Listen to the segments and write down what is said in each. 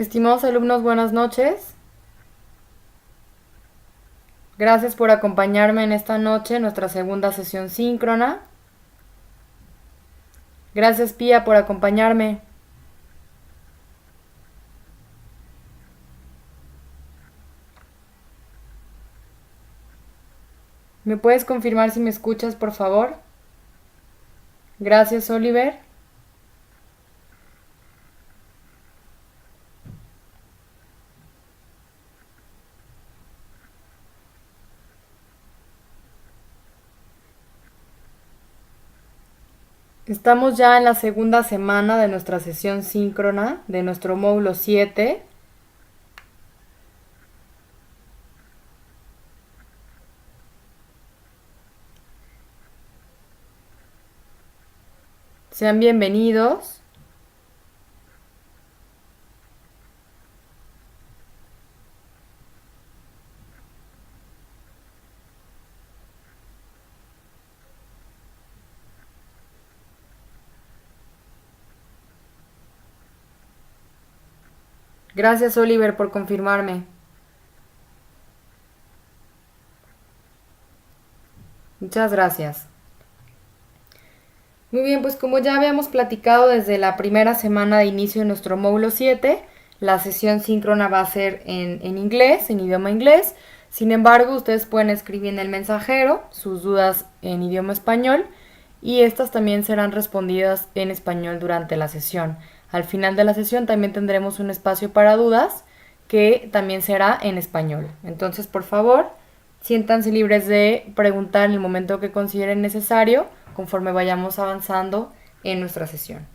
Estimados alumnos, buenas noches. Gracias por acompañarme en esta noche, en nuestra segunda sesión síncrona. Gracias, Pía, por acompañarme. ¿Me puedes confirmar si me escuchas, por favor? Gracias, Oliver. Estamos ya en la segunda semana de nuestra sesión síncrona de nuestro módulo 7. Sean bienvenidos. Gracias, Oliver, por confirmarme. Muchas gracias. Muy bien, pues como ya habíamos platicado desde la primera semana de inicio de nuestro módulo 7, la sesión síncrona va a ser en inglés, en idioma inglés. Sin embargo, ustedes pueden escribir en el mensajero sus dudas en idioma español y estas también serán respondidas en español durante la sesión. Al final de la sesión también tendremos un espacio para dudas que también será en español. Entonces, por favor, siéntanse libres de preguntar en el momento que consideren necesario conforme vayamos avanzando en nuestra sesión.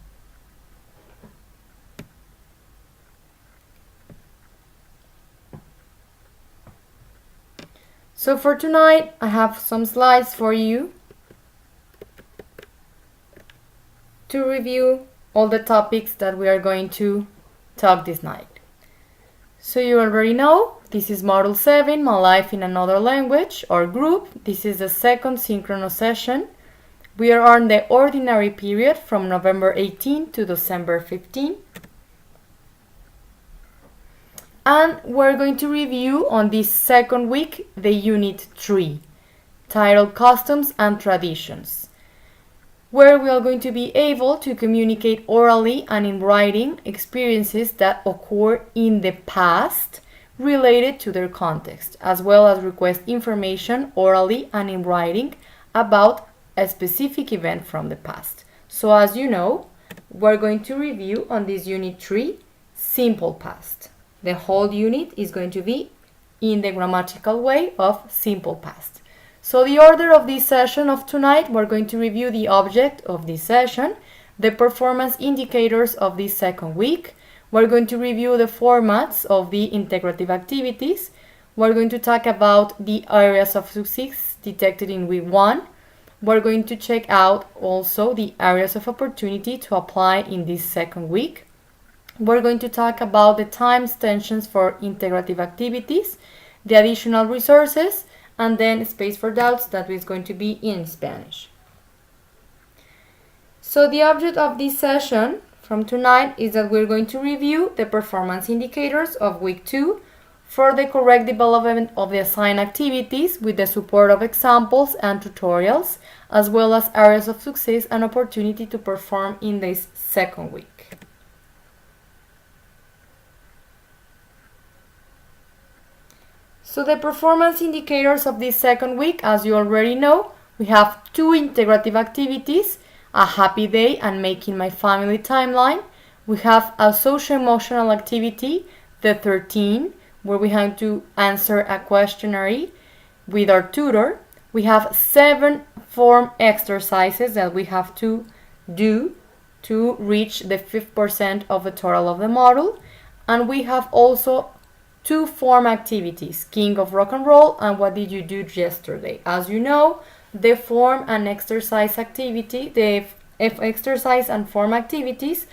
So for tonight, I have some slides for you to review all the topics that we are going to talk this night. So you already know, this is Module 7, My Life in Another Language or Group. This is the second synchronous session. We are on the ordinary period from November 18 to December 15. And we're going to review on this second week the Unit 3, titled Customs and Traditions, where we are going to be able to communicate orally and in writing experiences that occur in the past related to their context, as well as request information orally and in writing about a specific event from the past. So as you know, we're going to review on this Unit 3, Simple Past. The whole unit is going to be in the grammatical way of simple past. So the order of this session of tonight, we're going to review the object of this session, the performance indicators of this second week. We're going to review the formats of the integrative activities. We're going to talk about the areas of success detected in week 1. We're going to check out also the areas of opportunity to apply in this second week. We're going to talk about the time extensions for integrative activities, the additional resources, and then space for doubts that is going to be in Spanish. So the object of this session from tonight is that we're going to review the performance indicators of week 2 for the correct development of the assigned activities with the support of examples and tutorials, as well as areas of success and opportunity to perform in this second week. So the performance indicators of this second week, as you already know, we have 2 integrative activities, a happy day and making my family timeline. We have a social-emotional activity, the 13, where we have to answer a questionnaire with our tutor. We have 7 form exercises that we have to do to reach the 5% of the total of the module. And we have also 2 form activities, King of Rock and Roll and What Did You Do Yesterday. As you know, the form and exercise activity, the exercise and form activities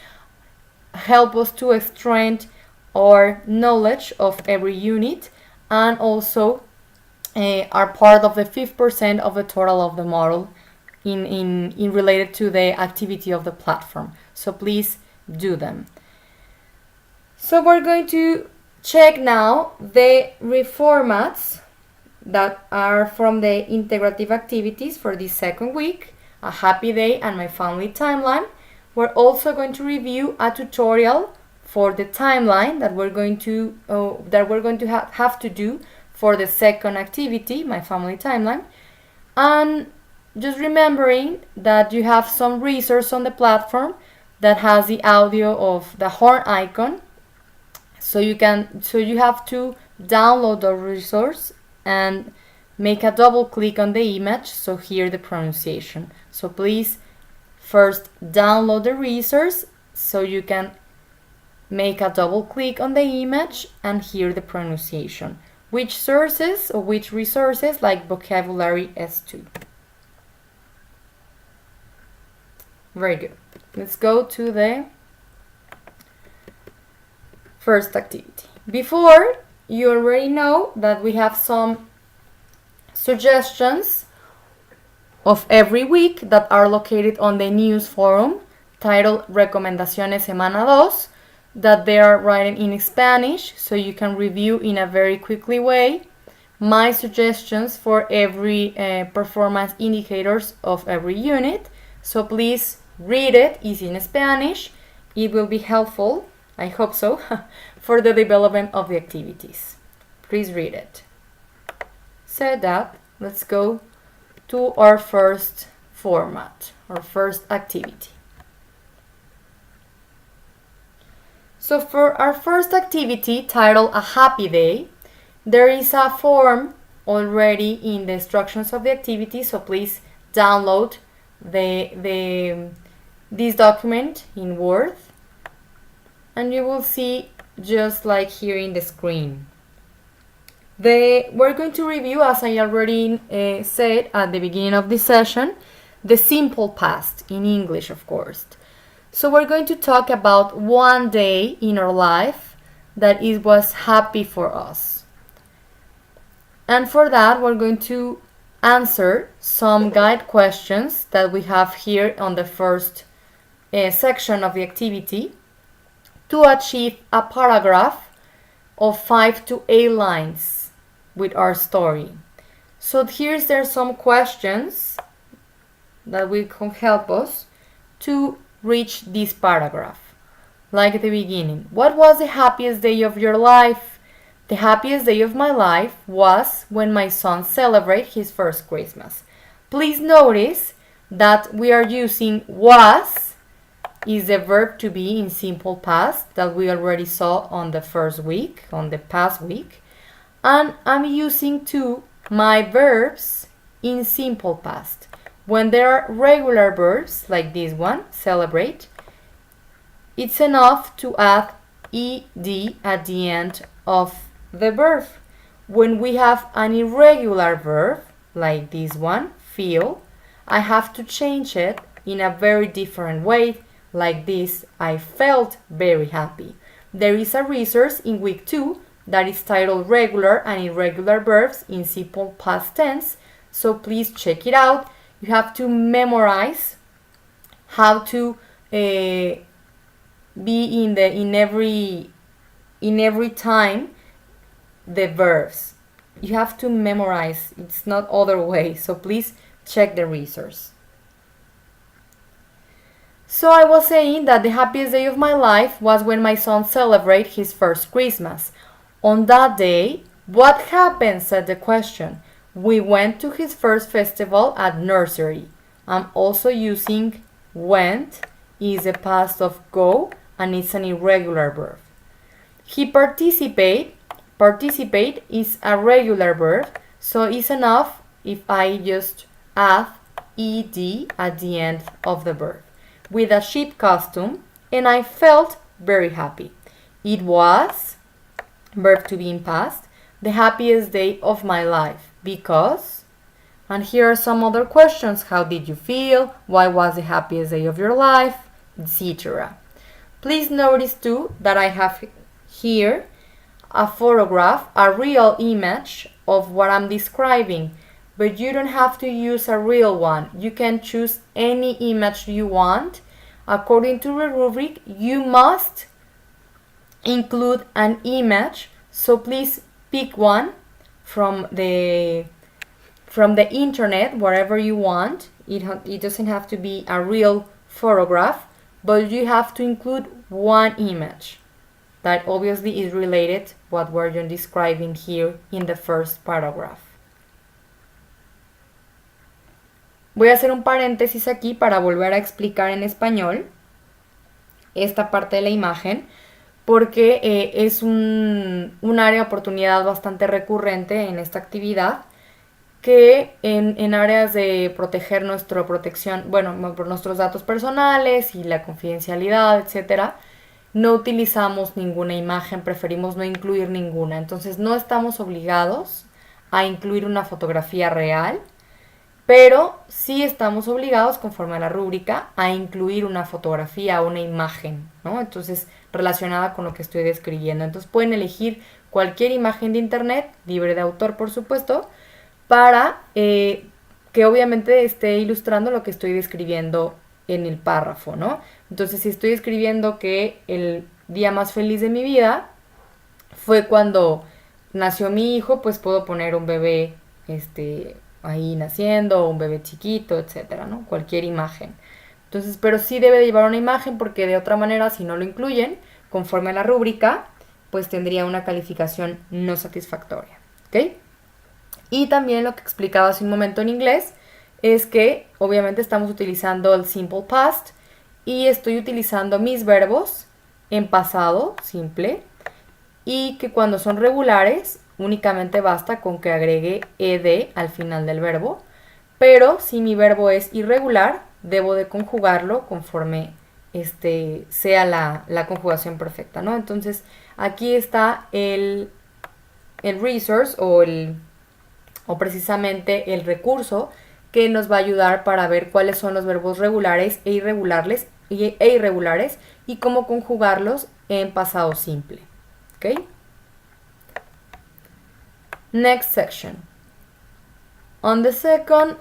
help us to strengthen our knowledge of every unit and also are part of the 5% of the total of the model in related to the activity of the platform. So please do them. So we're going to check now the reformats that are from the integrative activities for this second week, a happy day and my family timeline. We're also going to review a tutorial for the timeline that we're going to have to do for the second activity, my family timeline. And just remembering that you have some resource on the platform that has the audio of the horn icon. So you have to download the resource and make a double click on the image so hear the pronunciation. So please first download the resource so you can make a double click on the image and hear the pronunciation. Which sources or which resources? Like vocabulary S2. Very good. Let's go to the first activity. Before, you already know that we have some suggestions of every week that are located on the news forum titled Recomendaciones Semana 2, that they are written in Spanish, so you can review in a very quickly way my suggestions for every performance indicators of every unit. So please read it. It's in Spanish. It will be helpful, I hope so, for the development of the activities. Please read it. Said that, let's go to our first format, our first activity. So for our first activity titled A Happy Day, there is a form already in the instructions of the activity, so please download this document in Word, and you will see just like here in the screen. We're going to review, as I already said at the beginning of this session, the simple past, in English of course. So we're going to talk about one day in our life that it was happy for us. And for that, we're going to answer some guide questions that we have here on the first section of the activity to achieve a paragraph of 5 to 8 lines with our story. So there's some questions that will help us to reach this paragraph. Like at the beginning, what was the happiest day of your life? The happiest day of my life was when my son celebrated his first Christmas. Please notice that we are using was is the verb to be in simple past that we already saw on the past week. And I'm using to my verbs in simple past. When there are regular verbs like this one, celebrate, it's enough to add ed at the end of the verb. When we have an irregular verb like this one, feel, I have to change it in a very different way, like this, I felt very happy. There is a resource in week 2 that is titled Regular and Irregular Verbs in Simple Past Tense, so please check it out. You have to memorize how to be in every time the verbs. You have to memorize. It's not other way. So please check the resource. So I was saying that the happiest day of my life was when my son celebrated his first Christmas. On that day, what happened? Said the question. We went to his first festival at nursery. I'm also using went is the past of go and it's an irregular verb. He participate is a regular verb, so it's enough if I just add ed at the end of the verb. With a sheep costume, and I felt very happy. It was, verb to be in past, the happiest day of my life. Because, and here are some other questions. How did you feel? Why was the happiest day of your life? Etc. Please notice too that I have here a photograph, a real image of what I'm describing, but you don't have to use a real one. You can choose any image you want. According to the rubric, you must include an image, so please pick one from the internet, wherever you want. It doesn't have to be a real photograph, but you have to include one image that obviously is related what we're describing here in the first paragraph. Voy a hacer un paréntesis aquí para volver a explicar en español esta parte de la imagen, porque es un área de oportunidad bastante recurrente en esta actividad, que en áreas de proteger nuestra protección, bueno, por nuestros datos personales y la confidencialidad, etcétera, no utilizamos ninguna imagen, preferimos no incluir ninguna. Entonces no estamos obligados a incluir una fotografía real, pero sí estamos obligados, conforme a la rúbrica, a incluir una fotografía o una imagen, ¿no? Entonces, relacionada con lo que estoy describiendo. Entonces pueden elegir cualquier imagen de internet, libre de autor por supuesto, para que obviamente esté ilustrando lo que estoy describiendo en el párrafo, ¿no? Entonces, si estoy escribiendo que el día más feliz de mi vida fue cuando nació mi hijo, pues puedo poner un bebé ahí naciendo, o un bebé chiquito, etcétera, ¿no? Cualquier imagen. Entonces, pero sí debe de llevar una imagen, porque de otra manera, si no lo incluyen, conforme a la rúbrica, pues tendría una calificación no satisfactoria, ¿ok? Y también lo que explicaba hace un momento en inglés es que obviamente estamos utilizando el simple past y estoy utilizando mis verbos en pasado simple, y que cuando son regulares únicamente basta con que agregue ed al final del verbo, pero si mi verbo es irregular debo de conjugarlo conforme sea la conjugación perfecta, ¿no? Entonces aquí está el resource o precisamente el recurso que nos va a ayudar para ver cuáles son los verbos regulares e irregulares y cómo conjugarlos en pasado simple. ¿Ok? Next section. On the second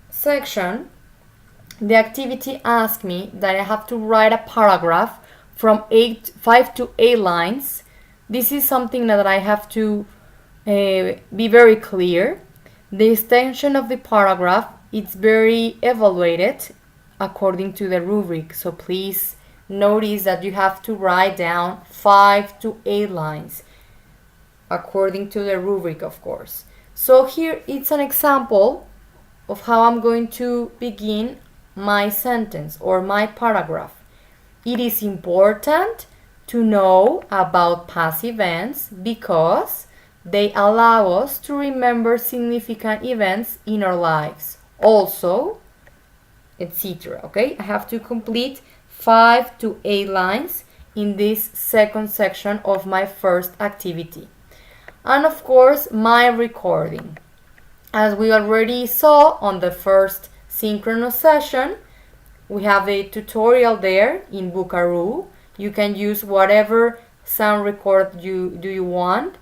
section, the activity asks me that I have to write a paragraph from 5 to 8 lines. This is something that I have to be very clear. The extension of the paragraph is very evaluated according to the rubric, so please notice that you have to write down 5 to 8 lines according to the rubric, of course. So here it's an example of how I'm going to begin my sentence or my paragraph. It is important to know about past events because they allow us to remember significant events in our lives. Also, etc. Okay, I have to complete 5 to 8 lines in this second section of my first activity. And of course, my recording. As we already saw on the first synchronous session, we have a tutorial there in Buckaroo. You can use whatever sound record you want.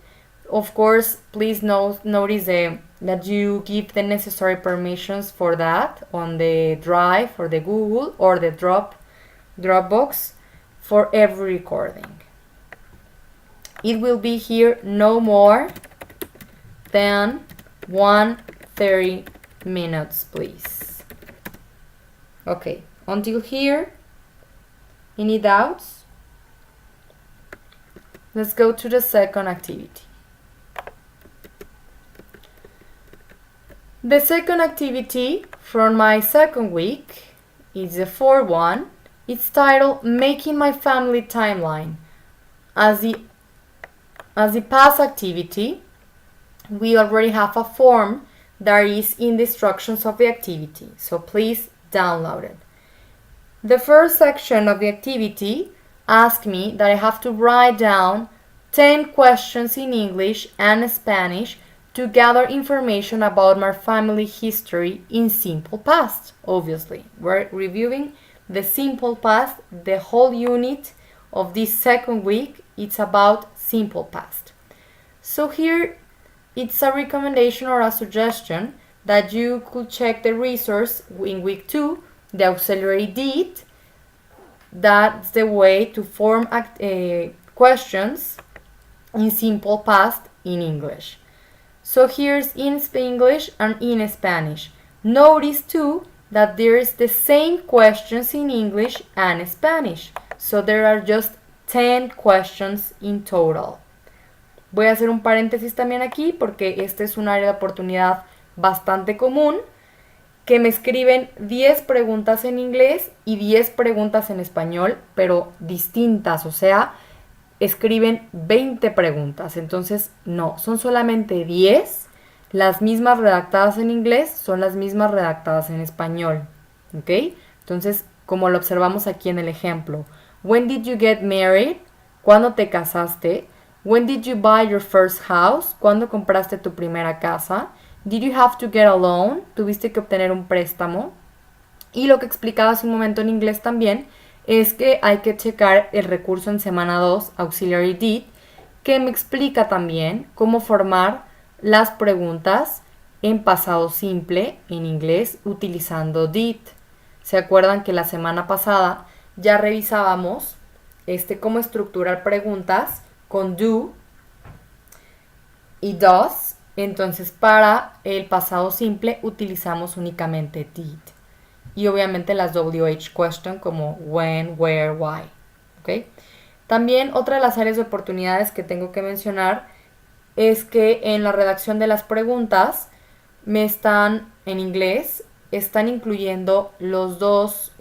Of course, please notice that you give the necessary permissions for that on the Drive or the Google or the Dropbox for every recording. It will be here no more than 1:30 minutes, please. Okay, until here, any doubts? Let's go to the second activity. The second activity from my second week is the fourth one. It's titled Making My Family Timeline. As the past activity, we already have a form that is in the instructions of the activity, so please download it. The first section of the activity asks me that I have to write down 10 questions in English and Spanish to gather information about my family history in simple past. Obviously, we're reviewing the simple past. The whole unit of this second week, it's about simple past. So here, it's a recommendation or a suggestion that you could check the resource in week 2, the auxiliary did. That's the way to form questions in simple past in English. So here's in English and in Spanish. Notice too that there is the same questions in English and Spanish. So there are just 10 questions in total. Voy a hacer un paréntesis también aquí porque este es un área de oportunidad bastante común, que me escriben 10 preguntas en inglés y 10 preguntas en español, pero distintas, o sea, escriben 20 preguntas. Entonces, no, son solamente 10. Las mismas redactadas en inglés son las mismas redactadas en español. ¿Ok? Entonces, como lo observamos aquí en el ejemplo. When did you get married? ¿Cuándo te casaste? When did you buy your first house? ¿Cuándo compraste tu primera casa? Did you have to get a loan? ¿Tuviste que obtener un préstamo? Y lo que explicaba hace un momento en inglés también es que hay que checar el recurso en semana 2, Auxiliary Did, que me explica también cómo formar las preguntas en pasado simple en inglés utilizando did. ¿Se acuerdan que la semana pasada ya revisábamos cómo estructurar preguntas con do y does? Entonces para el pasado simple utilizamos únicamente did. Y obviamente las WH question como when, where, why. ¿Okay? También otra de las áreas de oportunidades que tengo que mencionar es que en la redacción de las preguntas en inglés, están incluyendo los dos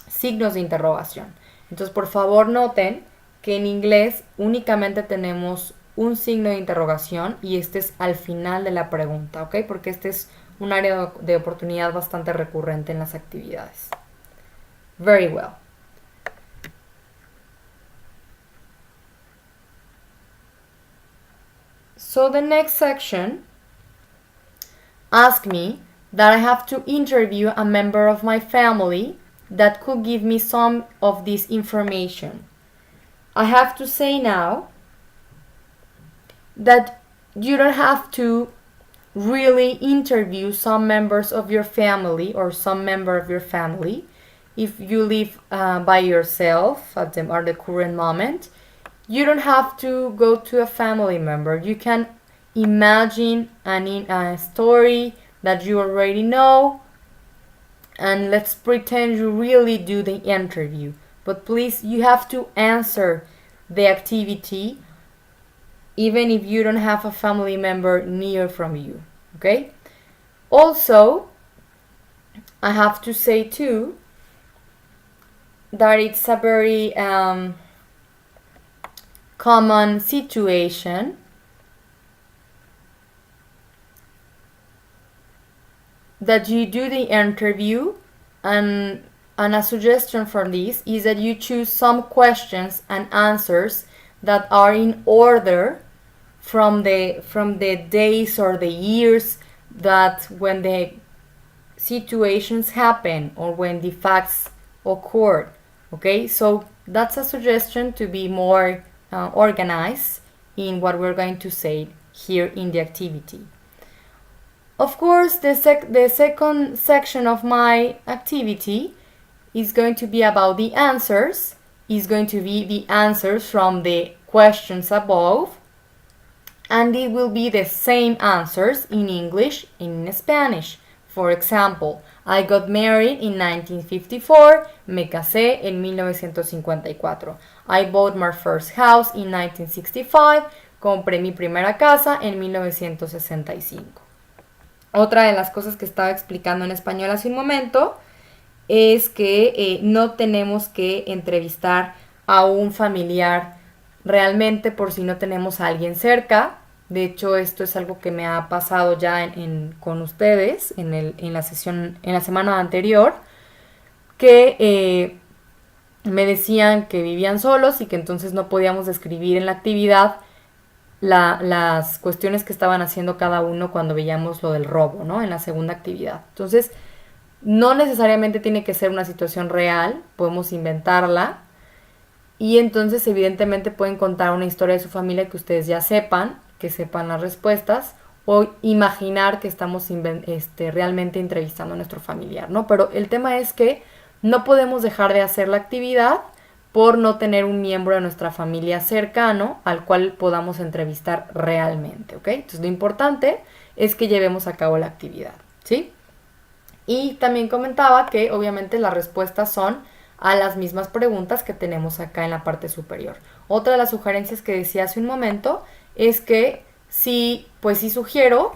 signos de interrogación. Entonces, por favor, noten que en inglés únicamente tenemos un signo de interrogación y este es al final de la pregunta, ¿ok? Porque este es un área de oportunidad bastante recurrente en las actividades. Very well. So the next section asks me that I have to interview a member of my family that could give me some of this information. I have to say now that you don't have to really interview some members of your family or some member of your family if you live by yourself at the current moment. You don't have to go to a family member. You can imagine a story that you already know, and let's pretend you really do the interview. But please, you have to answer the activity even if you don't have a family member near from you, okay? Also, I have to say too that it's a very common situation that you do the interview, and a suggestion for this is that you choose some questions and answers that are in order from the days or the years that when the situations happen or when the facts occurred. Okay, so that's a suggestion to be more organized in what we're going to say here in the activity. Of course, the second section of my activity is going to be about the answers. It's going to be the answers from the questions above, and it will be the same answers in English and in Spanish. For example, I got married in 1954, me casé en 1954. I bought my first house in 1965, compré mi primera casa en 1965. Otra de las cosas que estaba explicando en español hace un momento es que no tenemos que entrevistar a un familiar realmente por si no tenemos a alguien cerca. De hecho, esto es algo que me ha pasado ya con ustedes en la semana anterior, que me decían que vivían solos y que entonces no podíamos describir en la actividad las cuestiones que estaban haciendo cada uno cuando veíamos lo del robo, ¿no? En la segunda actividad. Entonces, no necesariamente tiene que ser una situación real, podemos inventarla y entonces evidentemente pueden contar una historia de su familia que ustedes ya sepan, que sepan las respuestas, o imaginar que estamos realmente entrevistando a nuestro familiar, ¿no? Pero el tema es que no podemos dejar de hacer la actividad por no tener un miembro de nuestra familia cercano al cual podamos entrevistar realmente, ¿ok? Entonces lo importante es que llevemos a cabo la actividad, ¿sí? Y también comentaba que obviamente las respuestas son a las mismas preguntas que tenemos acá en la parte superior. Otra de las sugerencias que decía hace un momento es que sí sugiero,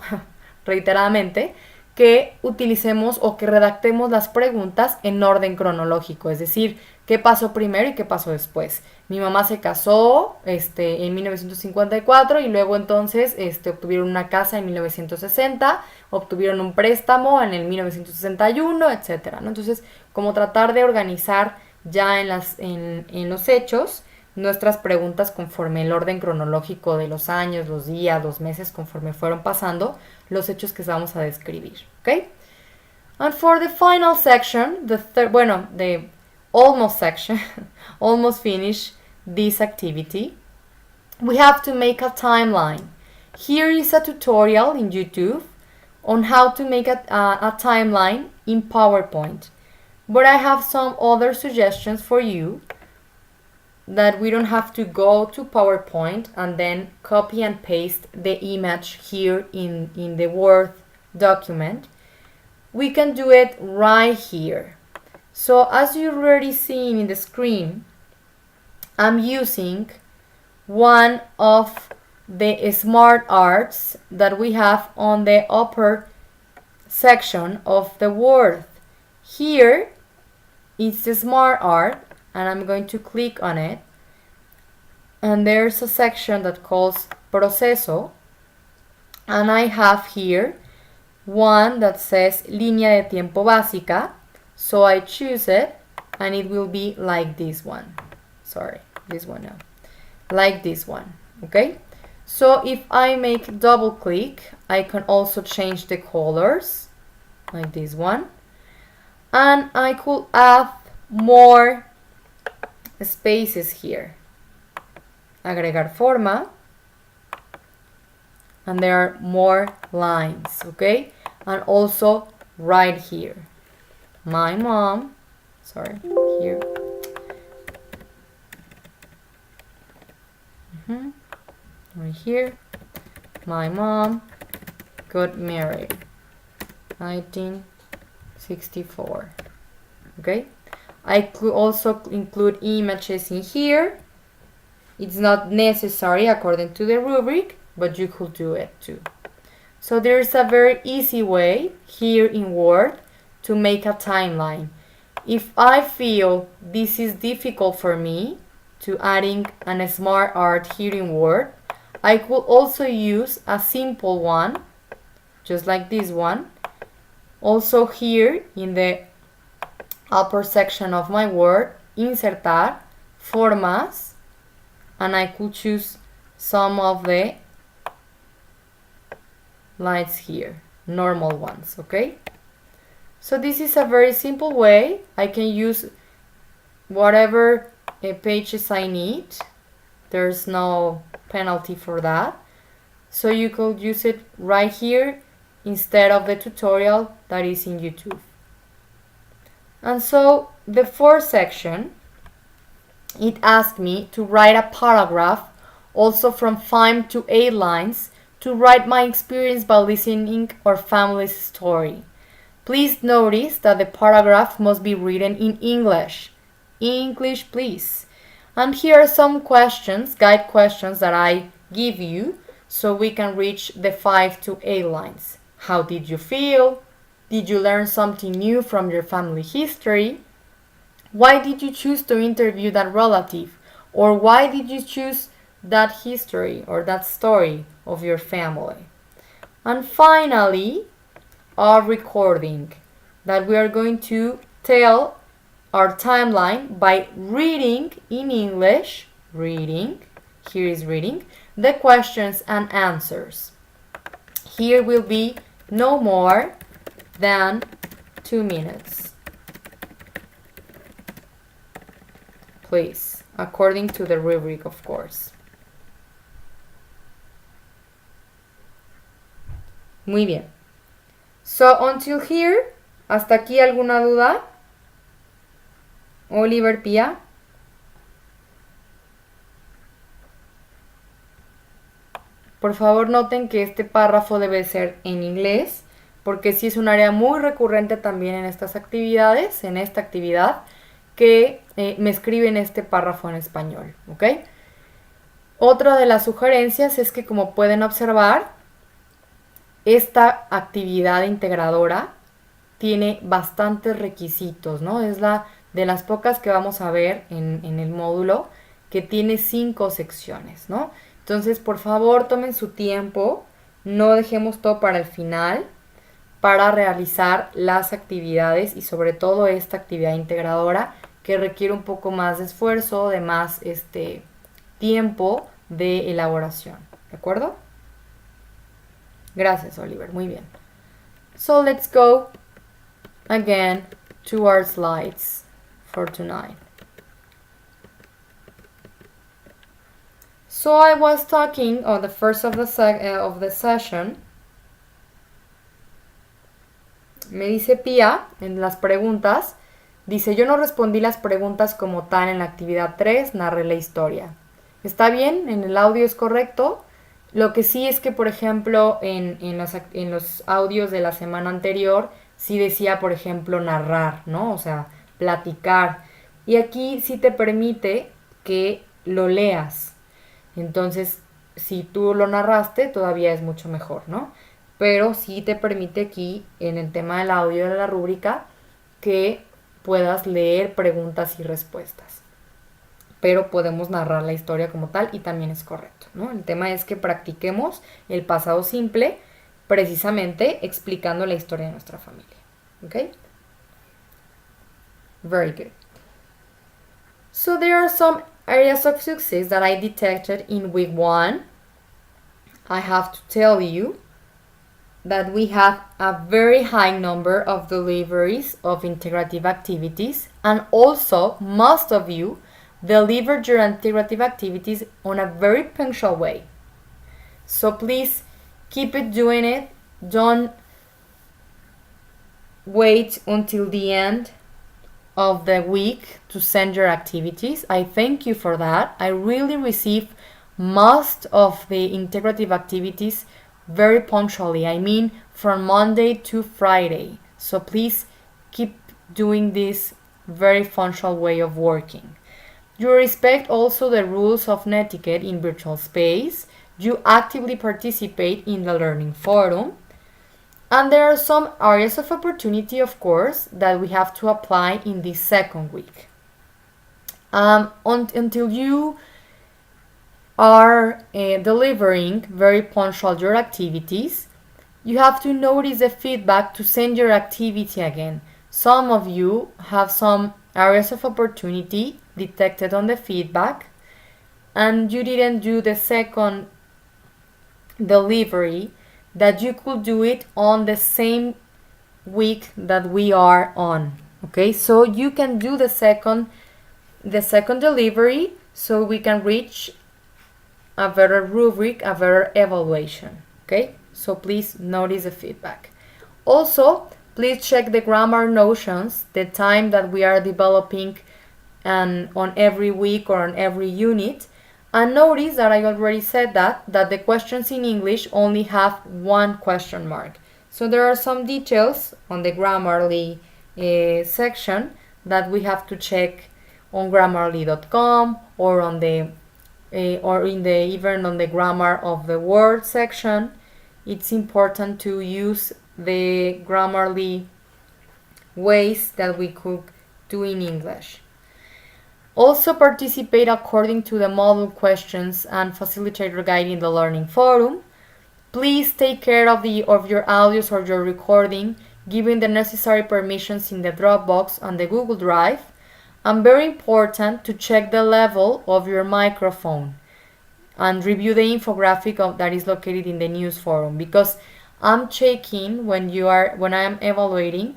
reiteradamente, que utilicemos o que redactemos las preguntas en orden cronológico, es decir, qué pasó primero y qué pasó después. Mi mamá se casó en 1954 y luego entonces obtuvieron una casa en 1960, obtuvieron un préstamo en el 1961, etcétera, ¿no? Entonces, como tratar de organizar ya en los hechos nuestras preguntas conforme el orden cronológico de los años, los días, los meses, conforme fueron pasando los hechos que vamos a describir, ¿ok? And for the final section, the almost section, almost finish this activity, we have to make a timeline. Here is a tutorial in YouTube on how to make a timeline in PowerPoint. But I have some other suggestions for you that we don't have to go to PowerPoint and then copy and paste the image here in the Word document. We can do it right here. So as you've already seen in the screen, I'm using one of the smart arts that we have on the upper section of the Word. Here is the smart art, and I'm going to click on it, and there's a section that calls Proceso, and I have here one that says Línea de Tiempo Básica, so I choose it, and it will be like this one. Sorry, this one now. Like this one, okay? So if I make double click, I can also change the colors, like this one, and I could add more spaces here. Agregar forma, and there are more lines, okay? And also right here, my mom, sorry, here, right here, my mom got married, 1964, okay? I could also include images in here. It's not necessary according to the rubric, but you could do it too. So there's a very easy way here in Word to make a timeline. If I feel this is difficult for me to adding an smart art here in Word, I could also use a simple one, just like this one. Also here in the upper section of my Word, insertar, formas, and I could choose some of the lines here, normal ones, okay? So this is a very simple way. I can use whatever pages I need. There's no penalty for that. So you could use it right here instead of the tutorial that is in YouTube. And so the fourth section, it asked me to write a paragraph, also from 5 to 8 lines, to write my experience by listening our family's story. Please notice that the paragraph must be written in English. English, please. And here are some questions, guide questions that I give you so we can reach the 5 to 8 lines. How did you feel? Did you learn something new from your family history? Why did you choose to interview that relative? Or why did you choose that history or that story of your family? And finally, our recording, that we are going to tell our timeline by reading in English, here is reading, the questions and answers. Here will be no more than 2 minutes. Please, according to the rubric, of course. Muy bien. So, until here, ¿hasta aquí alguna duda? Oliver, Pia. Por favor noten que este párrafo debe ser en inglés, porque sí es un área muy recurrente también en estas actividades, en esta actividad, que me escriben este párrafo en español, ¿ok? Otra de las sugerencias es que, como pueden observar, esta actividad integradora tiene bastantes requisitos, ¿no? Es la de las pocas que vamos a ver en el módulo, que tiene 5 secciones, ¿no? Entonces, por favor, tomen su tiempo, no dejemos todo para el final, para realizar las actividades y sobre todo esta actividad integradora que requiere un poco más de esfuerzo, de más tiempo de elaboración, ¿de acuerdo? Gracias, Oliver, muy bien. So let's go again to our slides for tonight. So I was talking on the first of the session. Me dice Pia en las preguntas, dice, yo no respondí las preguntas como tal en la actividad 3, narré la historia. Está bien, en el audio es correcto. Lo que sí es que, por ejemplo, en los audios de la semana anterior, sí decía, por ejemplo, narrar, ¿no? O sea, platicar. Y aquí sí te permite que lo leas. Entonces, si tú lo narraste, todavía es mucho mejor, ¿no? Pero sí te permite aquí, en el tema del audio de la rúbrica, que puedas leer preguntas y respuestas. Pero podemos narrar la historia como tal y también es correcto, ¿no? El tema es que practiquemos el pasado simple, precisamente explicando la historia de nuestra familia. ¿Ok? Very good. So there are some areas of success that I detected in week 1. I have to tell you that we have a very high number of deliveries of integrative activities, and also most of you deliver your integrative activities on a very punctual way. So please keep it doing it. Don't wait until the end of the week to send your activities. I thank you for that. I really receive most of the integrative activities very punctually. I mean, from Monday to Friday. So please keep doing this very punctual way of working. You respect also the rules of etiquette in virtual space. You actively participate in the learning forum. And there are some areas of opportunity, of course, that we have to apply in this second week. Until you are delivering very punctual your activities, you have to notice the feedback to send your activity again. Some of you have some areas of opportunity detected on the feedback, and you didn't do the second delivery, that you could do it on the same week that we are on. Okay, so you can do the second delivery, so we can reach a better rubric, a better evaluation. Okay, so please notice the feedback. Also, please check the grammar notions, the time that we are developing and on every week or on every unit. And notice that I already said that the questions in English only have one question mark. So there are some details on the Grammarly section that we have to check on Grammarly.com or on the even on the grammar of the word section. It's important to use the Grammarly ways that we could do in English. Also participate according to the module questions and facilitator guide in the learning forum. Please take care of your audios or your recording, giving the necessary permissions in the Dropbox and the Google Drive. And very important to check the level of your microphone and review the infographic that is located in the news forum, because I'm checking when I am evaluating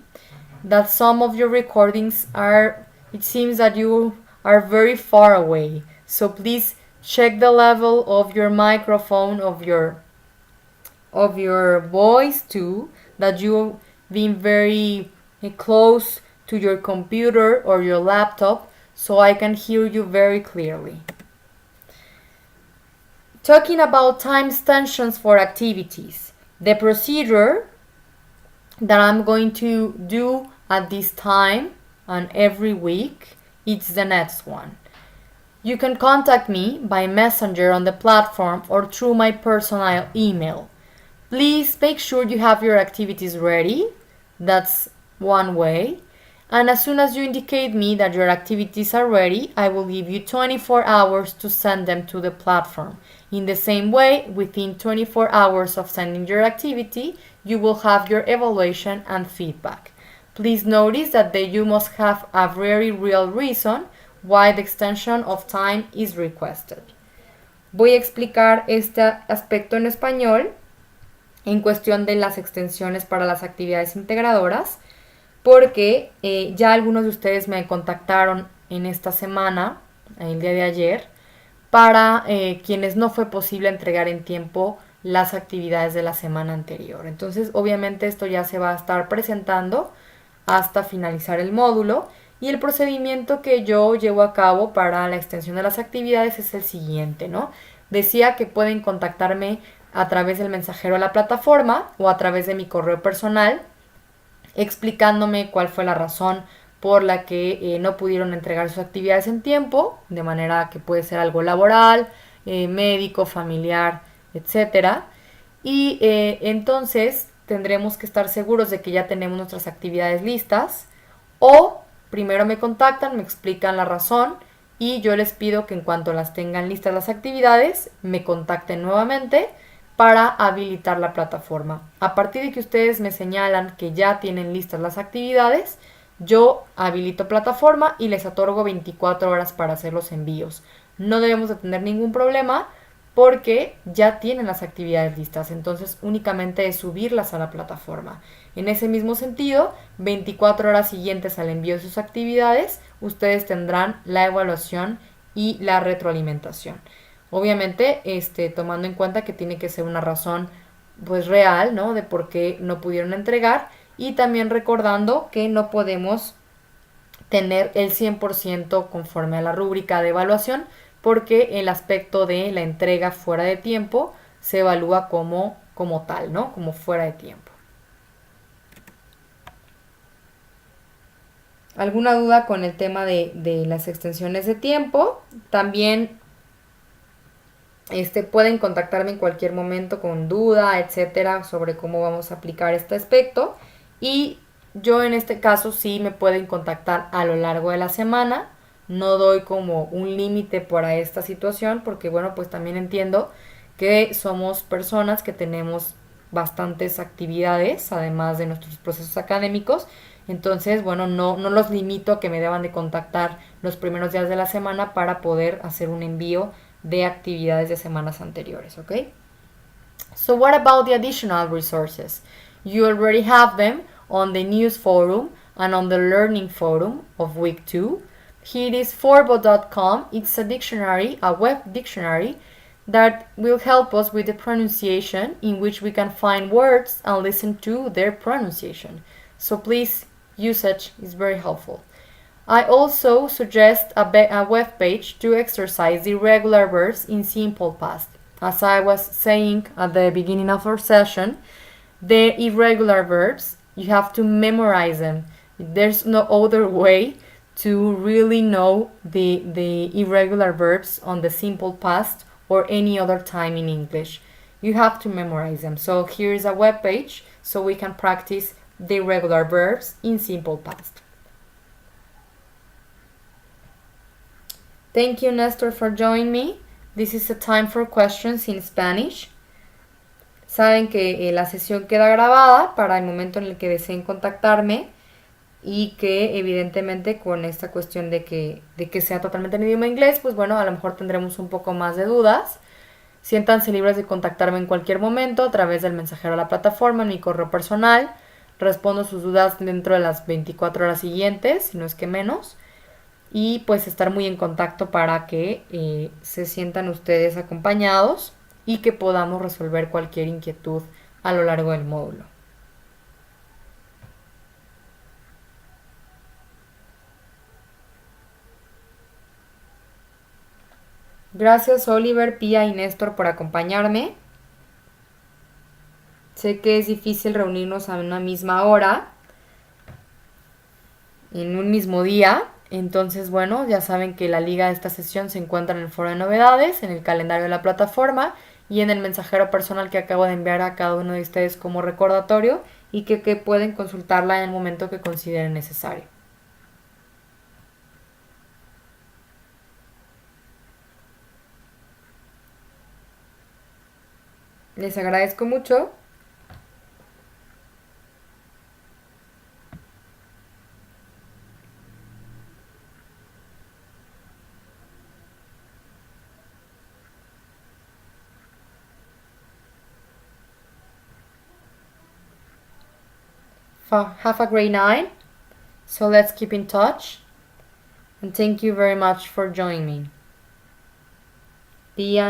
that some of your recordings it seems that you are very far away. So please check the level of your microphone, of your voice too, that you've been very close to your computer or your laptop, so I can hear you very clearly. Talking about time extensions for activities. The procedure that I'm going to do at this time and every week, it's the next one. You can contact me by messenger on the platform or through my personal email. Please make sure you have your activities ready. That's one way. And as soon as you indicate me that your activities are ready, I will give you 24 hours to send them to the platform. In the same way, within 24 hours of sending your activity, you will have your evaluation and feedback. Please notice that you must have a very real reason why the extension of time is requested. Voy a explicar este aspecto en español en cuestión de las extensiones para las actividades integradoras, porque ya algunos de ustedes me contactaron en esta semana, el día de ayer, para quienes no fue posible entregar en tiempo las actividades de la semana anterior. Entonces, obviamente esto ya se va a estar presentando hasta finalizar el módulo, y el procedimiento que yo llevo a cabo para la extensión de las actividades es el siguiente, ¿no? Decía que pueden contactarme a través del mensajero a la plataforma o a través de mi correo personal, explicándome cuál fue la razón por la que no pudieron entregar sus actividades en tiempo, de manera que puede ser algo laboral, médico, familiar, etc. Y entonces tendremos que estar seguros de que ya tenemos nuestras actividades listas, o primero me contactan, me explican la razón y yo les pido que en cuanto las tengan listas las actividades, me contacten nuevamente para habilitar la plataforma. A partir de que ustedes me señalan que ya tienen listas las actividades, yo habilito plataforma y les otorgo 24 horas para hacer los envíos. No debemos de tener ningún problema porque ya tienen las actividades listas, entonces únicamente es subirlas a la plataforma. En ese mismo sentido, 24 horas siguientes al envío de sus actividades, ustedes tendrán la evaluación y la retroalimentación. Obviamente, tomando en cuenta que tiene que ser una razón pues real, ¿no? De por qué no pudieron entregar, y también recordando que no podemos tener el 100% conforme a la rúbrica de evaluación, porque el aspecto de la entrega fuera de tiempo se evalúa como tal, ¿no? Como fuera de tiempo. ¿Alguna duda con el tema de las extensiones de tiempo? También pueden contactarme en cualquier momento con duda, etcétera, sobre cómo vamos a aplicar este aspecto. Y yo en este caso sí me pueden contactar a lo largo de la semana. No doy como un límite para esta situación porque, bueno, pues también entiendo que somos personas que tenemos bastantes actividades, además de nuestros procesos académicos. Entonces, bueno, no los limito a que me deban de contactar los primeros días de la semana para poder hacer un envío de actividades de semanas anteriores, ¿ok? So what about the additional resources? You already have them on the news forum and on the learning forum of week 2. Here is forbo.com. It's a dictionary, a web dictionary that will help us with the pronunciation, in which we can find words and listen to their pronunciation. So please, usage is very helpful. I also suggest a web page to exercise the irregular verbs in simple past. As I was saying at the beginning of our session, the irregular verbs, you have to memorize them. There's no other way to really know the irregular verbs on the simple past or any other time in English. You have to memorize them. So here's a web page so we can practice the irregular verbs in simple past. Thank you, Nestor, for joining me. This is a time for questions in Spanish. Saben que la sesión queda grabada para el momento en el que deseen contactarme, y que evidentemente con esta cuestión de que sea totalmente en idioma inglés, pues bueno, a lo mejor tendremos un poco más de dudas. Siéntanse libres de contactarme en cualquier momento a través del mensajero a la plataforma, en mi correo personal. Respondo sus dudas dentro de las 24 horas siguientes, si no es que menos. Y pues estar muy en contacto para que se sientan ustedes acompañados y que podamos resolver cualquier inquietud a lo largo del módulo. Gracias Oliver, Pía y Néstor por acompañarme. Sé que es difícil reunirnos a una misma hora, en un mismo día. Entonces, bueno, ya saben que la liga de esta sesión se encuentra en el foro de novedades, en el calendario de la plataforma y en el mensajero personal que acabo de enviar a cada uno de ustedes como recordatorio y que pueden consultarla en el momento que consideren necesario. Les agradezco mucho. Have a great night. So let's keep in touch. And thank you very much for joining me. Pia,